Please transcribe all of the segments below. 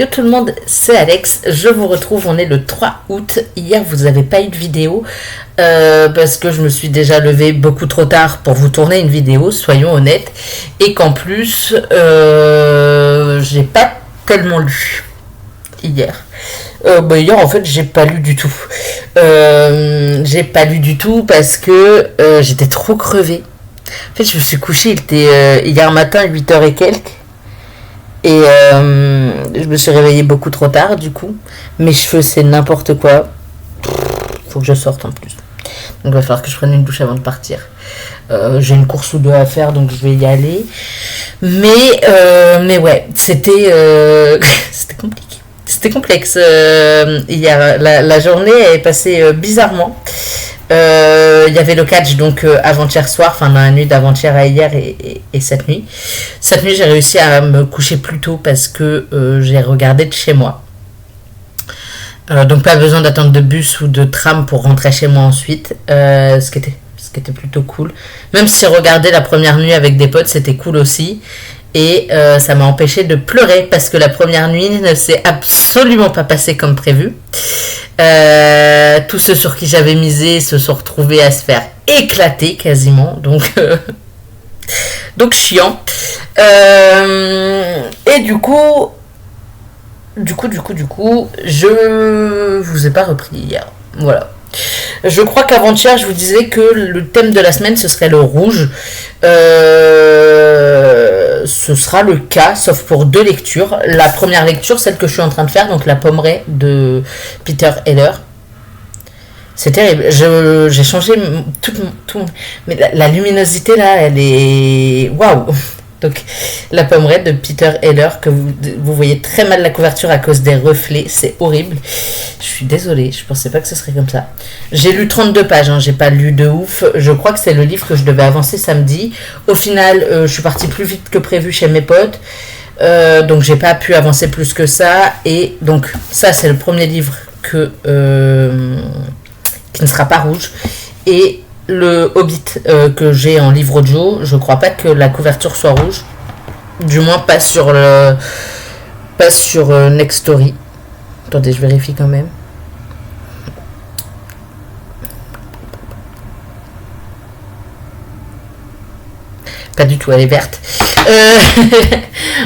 Yo tout le monde, c'est Alex, je vous retrouve, on est le 3 août, hier vous n'avez pas eu de vidéo parce que je me suis déjà levée beaucoup trop tard pour vous tourner une vidéo, soyons honnêtes, et qu'en plus j'ai pas tellement lu hier. Hier en fait j'ai pas lu du tout, parce que j'étais trop crevée. En fait je me suis couchée, il était hier matin 8h et quelques. Et je me suis réveillée beaucoup trop tard du coup. Mes cheveux c'est n'importe quoi. Faut que je sorte en plus. Donc il va falloir que je prenne une douche avant de partir. J'ai une course ou deux à faire donc je vais y aller. Mais ouais, c'était c'était compliqué. C'était complexe hier. La journée est passée bizarrement. Il y avait le catch donc avant-hier soir, enfin dans la nuit d'avant-hier à hier et cette nuit. Cette nuit j'ai réussi à me coucher plus tôt parce que j'ai regardé de chez moi. Donc pas besoin d'attendre de bus ou de tram pour rentrer chez moi ensuite, ce qui était plutôt cool. Même si j'ai regardé la première nuit avec des potes, c'était cool aussi. Et ça m'a empêché de pleurer parce que la première nuit ne s'est absolument pas passée comme prévu. Tous ceux sur qui j'avais misé se sont retrouvés à se faire éclater quasiment, donc chiant. Et du coup, je vous ai pas repris hier. Voilà. Je crois qu'avant-hier, je vous disais que le thème de la semaine, ce serait le rouge. Ce sera le cas, sauf pour deux lectures. La première lecture, celle que je suis en train de faire, donc La Pommeraye de Peter Heller. C'est terrible. J'ai changé tout. Mais la luminosité, là, elle est... Waouh! Donc, La Pommeraye de Peter Heller, que vous voyez très mal la couverture à cause des reflets. C'est horrible. Je suis désolée, je pensais pas que ce serait comme ça. J'ai lu 32 pages, hein, j'ai pas lu de ouf. Je crois que c'est le livre que je devais avancer samedi. Au final, je suis partie plus vite que prévu chez mes potes. Donc, j'ai pas pu avancer plus que ça. Et donc, ça, c'est le premier livre qui ne sera pas rouge. Et le Hobbit que j'ai en livre audio, je crois pas que la couverture soit rouge. Du moins, pas sur Next Story. Attendez, je vérifie quand même. Pas du tout, elle est verte.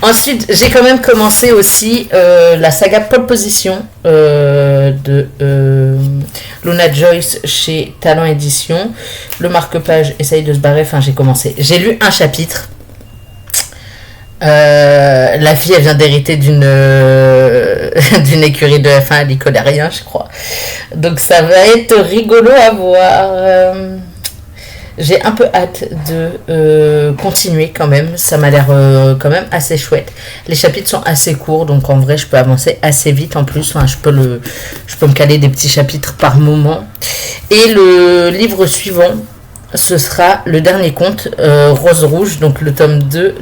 Ensuite, j'ai quand même commencé aussi la saga Pole Position de Luna Joyce chez Talent Édition. Le marque-page essaye de se barrer, enfin j'ai commencé. J'ai lu un chapitre. La fille elle vient d'hériter d'une écurie de F1, elle y connaît rien je crois, donc ça va être rigolo à voir. J'ai un peu hâte de continuer quand même, ça m'a l'air quand même assez chouette. Les chapitres sont assez courts donc en vrai je peux avancer assez vite en plus, enfin, je peux me caler des petits chapitres par moment. Et le livre suivant, ce sera le dernier conte, Rose Rouge, donc le tome 2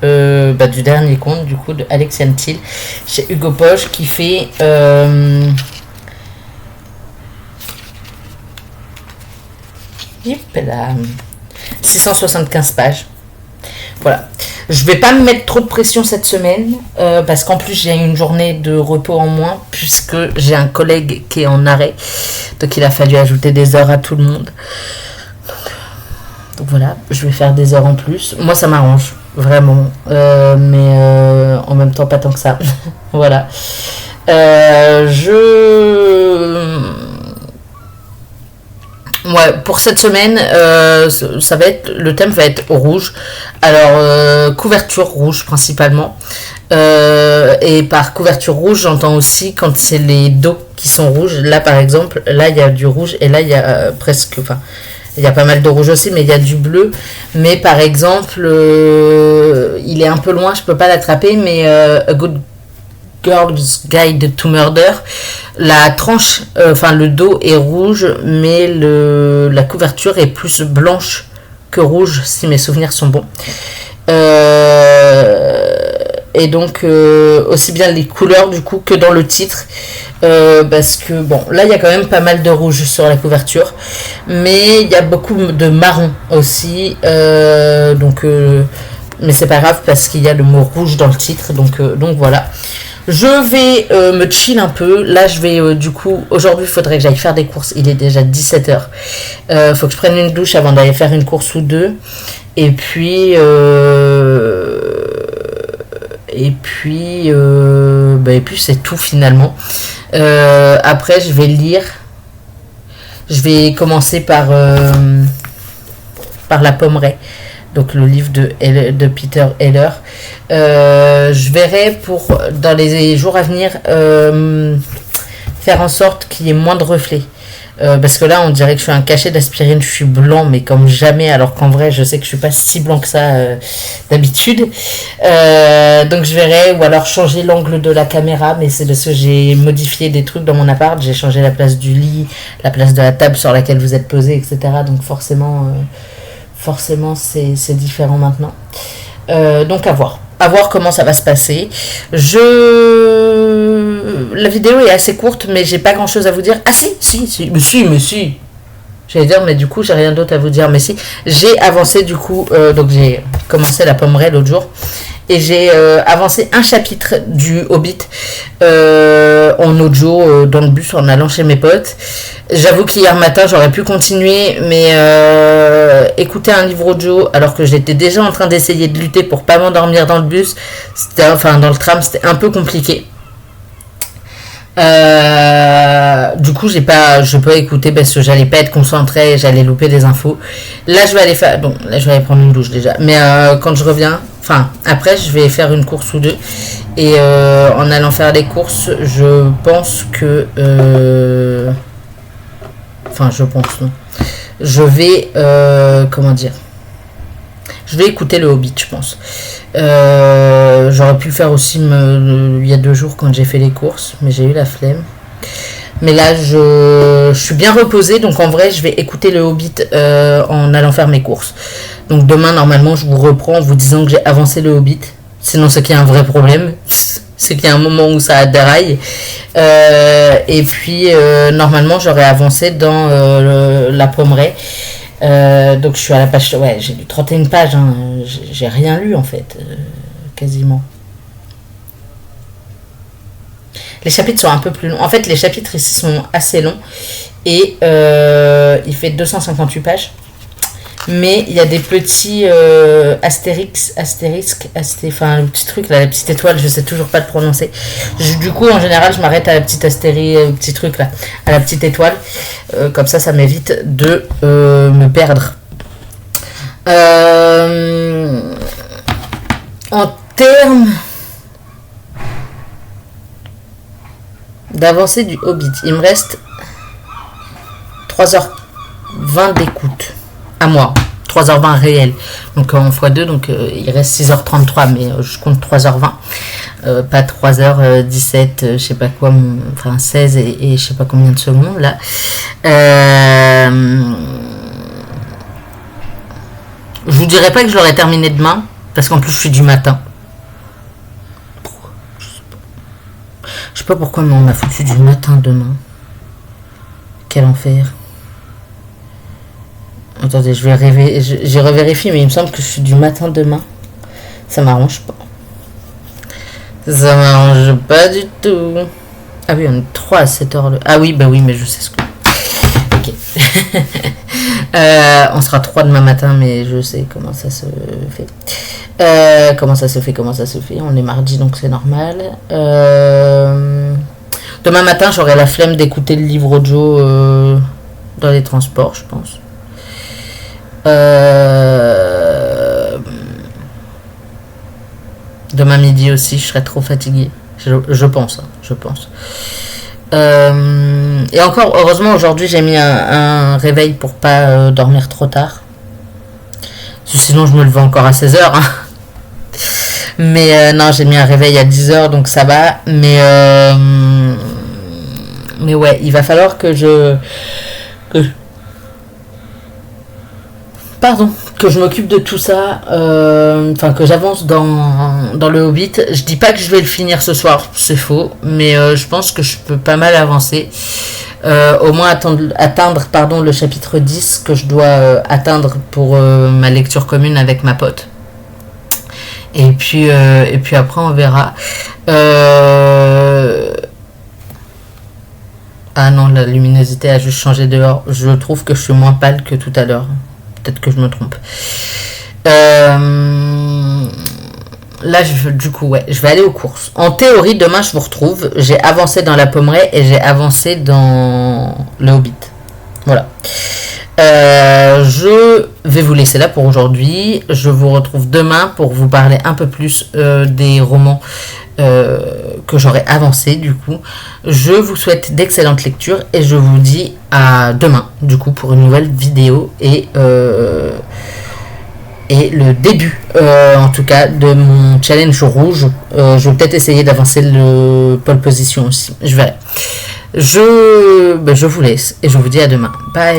du dernier conte, du coup, de Alexiane Thiel, chez Hugo Poche, qui fait 675 pages. Voilà. Je vais pas me mettre trop de pression cette semaine, parce qu'en plus j'ai une journée de repos en moins, puisque j'ai un collègue qui est en arrêt, donc il a fallu ajouter des heures à tout le monde. Donc voilà, je vais faire des heures en plus. Moi, ça m'arrange, vraiment. Mais en même temps, pas tant que ça. Voilà. Ouais, pour cette semaine, ça va être, le thème va être rouge. Alors, couverture rouge principalement. Et par couverture rouge, j'entends aussi quand c'est les dos qui sont rouges. Là, par exemple, là, il y a du rouge et là, il y a presque... Enfin, il y a pas mal de rouge aussi, mais il y a du bleu. Mais par exemple, il est un peu loin, je peux pas l'attraper, mais A Good Girl's Guide to Murder, la tranche, le dos est rouge, mais la couverture est plus blanche que rouge, si mes souvenirs sont bons. Et donc, aussi bien les couleurs, du coup, que dans le titre. Parce que bon, là il y a quand même pas mal de rouge sur la couverture, mais il y a beaucoup de marron aussi, mais c'est pas grave parce qu'il y a le mot rouge dans le titre, donc voilà. Je vais me chill un peu. Là, je vais du coup, aujourd'hui, il faudrait que j'aille faire des courses. Il est déjà 17h. Faut que je prenne une douche avant d'aller faire une course ou deux. Et puis, et puis c'est tout finalement. Après, je vais lire. Je vais commencer par La Pommeraye, donc le livre de Peter Heller. Je verrai dans les jours à venir, faire en sorte qu'il y ait moins de reflets. Parce que là, on dirait que je suis un cachet d'aspirine, je suis blanc, mais comme jamais, alors qu'en vrai, je sais que je suis pas si blanc que ça d'habitude. Donc je verrai, ou alors changer l'angle de la caméra, mais c'est parce que j'ai modifié des trucs dans mon appart, j'ai changé la place du lit, la place de la table sur laquelle vous êtes posé, etc. Donc forcément c'est différent maintenant. Donc à voir comment ça va se passer. La vidéo est assez courte, mais j'ai pas grand chose à vous dire. Ah si. J'allais dire, mais du coup j'ai rien d'autre à vous dire. Mais si, j'ai avancé du coup, donc j'ai commencé La Pommeraye l'autre jour. Et j'ai avancé un chapitre du Hobbit en audio dans le bus en allant chez mes potes. J'avoue qu'hier matin j'aurais pu continuer, mais écouter un livre audio alors que j'étais déjà en train d'essayer de lutter pour pas m'endormir dans le bus, dans le tram, c'était un peu compliqué. Du coup je peux écouter parce que j'allais pas être concentrée, j'allais louper des infos. Là je vais aller prendre une douche déjà, mais quand je reviens, après je vais faire une course ou deux, et en allant faire les courses je pense que je vais je vais écouter le Hobbit, je pense. J'aurais pu le faire aussi il y a 2 jours quand j'ai fait les courses, mais j'ai eu la flemme. Mais là, je suis bien reposée, donc en vrai, je vais écouter le Hobbit en allant faire mes courses. Donc demain, normalement, je vous reprends en vous disant que j'ai avancé le Hobbit. Sinon, c'est qu'il y a un vrai problème. C'est qu'il y a un moment où ça déraille. Et puis, normalement, j'aurais avancé dans La Pommeraye. Donc je suis à la page, j'ai lu 31 pages, hein. J'ai rien lu en fait, quasiment. Les chapitres sont un peu plus longs. En fait, les chapitres ici sont assez longs et il fait 258 pages. Mais il y a des petits astérisques, le petit truc là, la petite étoile, je sais toujours pas le prononcer. Du coup, en général, je m'arrête à la petite petit truc là, à la petite étoile. Comme ça m'évite de me perdre. En termes d'avancée du Hobbit, il me reste 3h20 d'écoute. À moi, 3h20 réel. Donc en x2, donc il reste 6h33, mais je compte 3h20. Pas 3h17, je sais pas quoi, 16 et je sais pas combien de secondes là. Je vous dirais pas que je l'aurais terminé demain, parce qu'en plus je suis du matin. Je sais pas pourquoi, mais on m'a foutu du matin demain. Quel enfer. Attendez, j'y revérifie, mais il me semble que je suis du matin demain. Ça m'arrange pas. Ça m'arrange pas du tout. Ah oui, on est 3 à 7 heures. Ah oui, bah oui, mais je sais ce que... Ok. On sera 3 demain matin, mais je sais comment ça se fait. Comment ça se fait. On est mardi, donc c'est normal. Demain matin, j'aurai la flemme d'écouter le livre audio dans les transports, je pense. Demain midi aussi, je serai trop fatiguée. Je pense. Et encore, heureusement, aujourd'hui, j'ai mis un réveil pour pas dormir trop tard. Sinon, je me levais encore à 16h. Hein. Mais non, j'ai mis un réveil à 10h, donc ça va. Mais ouais, il va falloir que je m'occupe de tout ça, que j'avance dans le Hobbit. Je dis pas que je vais le finir ce soir, c'est faux, mais je pense que je peux pas mal avancer, au moins atteindre le chapitre 10 que je dois atteindre pour ma lecture commune avec ma pote. Et puis après, on verra. Ah non, la luminosité a juste changé dehors. Je trouve que je suis moins pâle que tout à l'heure. Peut-être que je me trompe. Là, du coup, ouais, je vais aller aux courses. En théorie, demain, je vous retrouve. J'ai avancé dans la pommeraie et j'ai avancé dans le Hobbit. Voilà. Je vais vous laisser là pour aujourd'hui. Je vous retrouve demain pour vous parler un peu plus des romans que j'aurai avancé du coup. Je vous souhaite d'excellentes lectures et je vous dis à demain du coup pour une nouvelle vidéo et le début en tout cas de mon challenge rouge. Je vais peut-être essayer d'avancer le pole position aussi. Je verrai. Je vous laisse et je vous dis à demain. Bye.